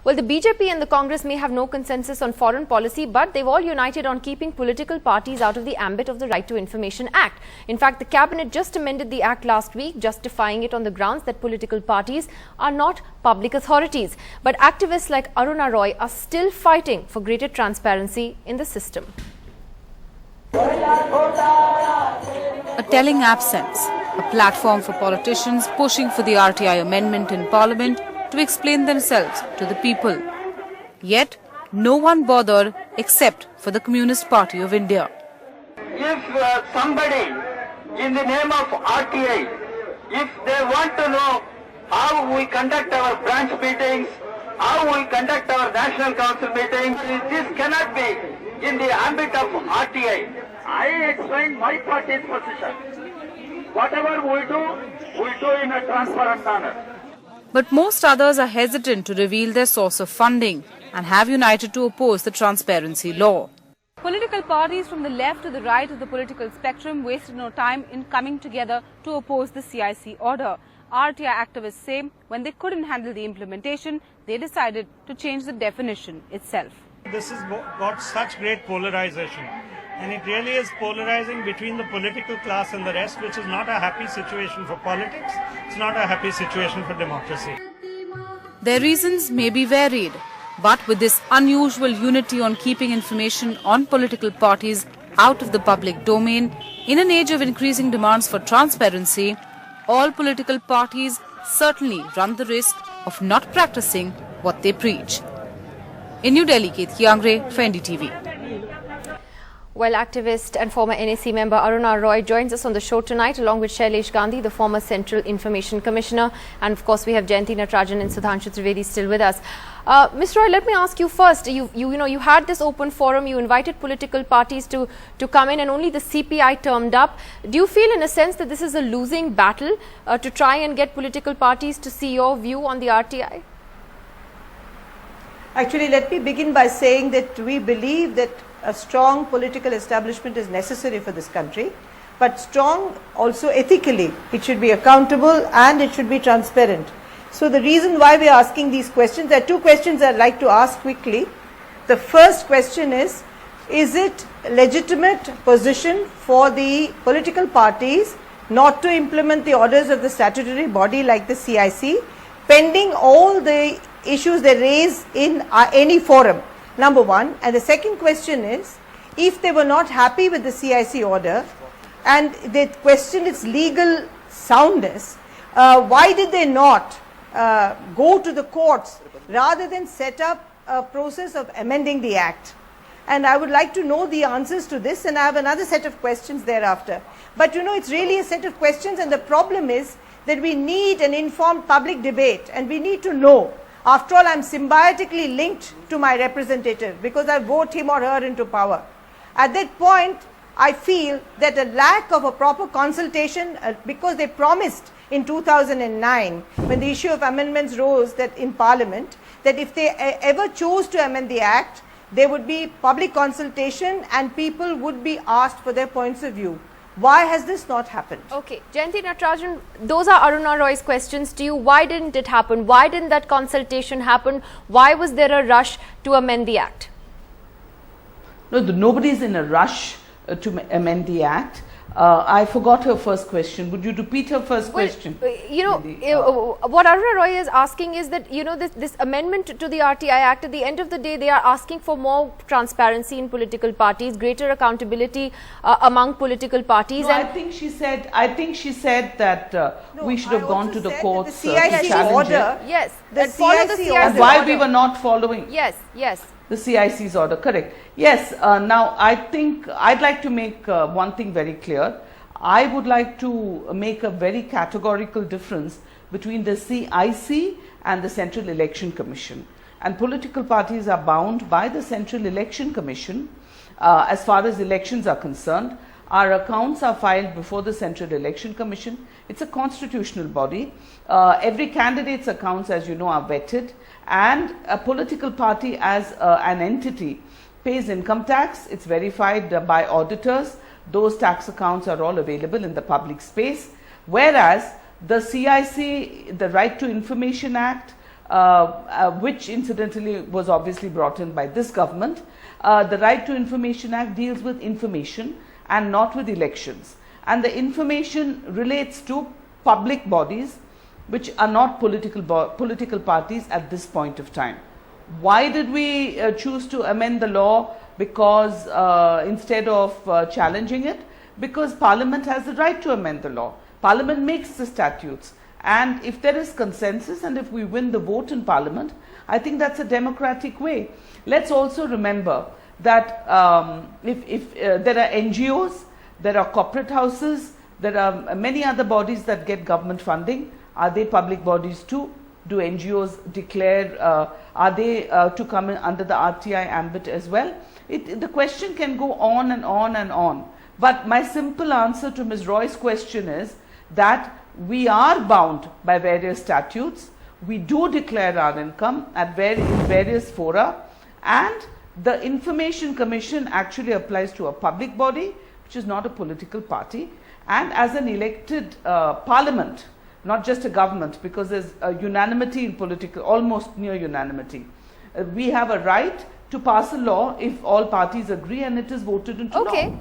Well, the BJP and the Congress may have no consensus on foreign policy, but they've all united on keeping political parties out of the ambit of the Right to Information Act. In fact, the cabinet just amended the act last week, justifying it on the grounds that political parties are not public authorities. But activists like Aruna Roy are still fighting for greater transparency in the system. A telling absence, a platform for politicians pushing for the RTI amendment in Parliament to explain themselves to the people. Yet, no one bothered except for the Communist Party of India. If somebody in the name of RTI, if they want to know how we conduct our branch meetings, how we conduct our National Council meetings, this cannot be in the ambit of RTI. I explain my party's position. Whatever we do in a transparent manner. But most others are hesitant to reveal their source of funding and have united to oppose the transparency law. Political parties from the left to the right of the political spectrum wasted no time in coming together to oppose the CIC order. RTI activists say when they couldn't handle the implementation, they decided to change the definition itself. This has got such great polarization, and it really is polarizing between the political class and the rest, which is not a happy situation for politics. It's not a happy situation for democracy. Their reasons may be varied, but with this unusual unity on keeping information on political parties out of the public domain, in an age of increasing demands for transparency, all political parties certainly run the risk of not practicing what they preach. In New Delhi, Keith Yangre for NDTV. Well, activist and former NAC member Aruna Roy joins us on the show tonight, along with Shailesh Gandhi, the former Central Information Commissioner. And of course, we have Jayanti Natarajan and Sudhanshu Trivedi still with us. Mr. Roy, let me ask you first. You had this open forum. You invited political parties to come in, and only the CPI turned up. Do you feel, in a sense, that this is a losing battle to try and get political parties to see your view on the RTI? Actually, let me begin by saying that we believe that a strong political establishment is necessary for this country, but strong also ethically. It should be accountable and it should be transparent. So the reason why we are asking these questions, there are two questions I'd like to ask quickly. The first question is it legitimate position for the political parties not to implement the orders of the statutory body like the CIC, pending all the issues they raise in any forum? Number one. And the second question is, if they were not happy with the CIC order and they question its legal soundness, why did they not go to the courts rather than set up a process of amending the act? And I would like to know the answers to this, and I have another set of questions thereafter. But it's really a set of questions, and the problem is that we need an informed public debate, and we need to know. After all, I am symbiotically linked to my representative because I vote him or her into power. At that point, I feel that a lack of a proper consultation, because they promised in 2009, when the issue of amendments rose that in Parliament, that if they ever chose to amend the Act, there would be public consultation and people would be asked for their points of view. Why has this not happened? Okay, Jayanti Natarajan, those are Aruna Roy's questions to you. Why didn't it happen? Why didn't that consultation happen? Why was there a rush to amend the Act? No, nobody is in a rush to amend the Act. I forgot her first question. Would you repeat her first question? What Aruna Roy is asking is that, this amendment to the RTI Act, at the end of the day, they are asking for more transparency in political parties, greater accountability among political parties. No, I think she said that we should have gone to the courts to challenge order. Yes, that follow the CIC and why order. we were not following. Yes. The CIC's order, correct. Yes, now I think I'd like to make one thing very clear. I would like to make a very categorical difference between the CIC and the Central Election Commission. And political parties are bound by the Central Election Commission as far as elections are concerned. Our accounts are filed before the Central Election Commission. It's a constitutional body. Every candidate's accounts, as you know, are vetted, and a political party as an entity pays income tax. It's verified by auditors. Those tax accounts are all available in the public space. Whereas the CIC, the Right to Information Act, which incidentally was obviously brought in by this government. The Right to Information Act deals with information and not with elections. And the information relates to public bodies which are not political parties at this point of time. Why did we choose to amend the law? Because instead of challenging it, because Parliament has the right to amend the law. Parliament makes the statutes, and if there is consensus and if we win the vote in Parliament, I think that's a democratic way. Let's also remember that if there are NGOs, there are corporate houses, there are many other bodies that get government funding. Are they public bodies too? Do NGOs declare, are they to come in under the RTI ambit as well? The question can go on and on and on. But my simple answer to Ms. Roy's question is that we are bound by various statutes. We do declare our income in various fora, and the Information Commission actually applies to a public body, which is not a political party, and as an elected parliament, not just a government, because there's a unanimity in political, almost near unanimity. We have a right to pass a law if all parties agree and it is voted into law. Okay.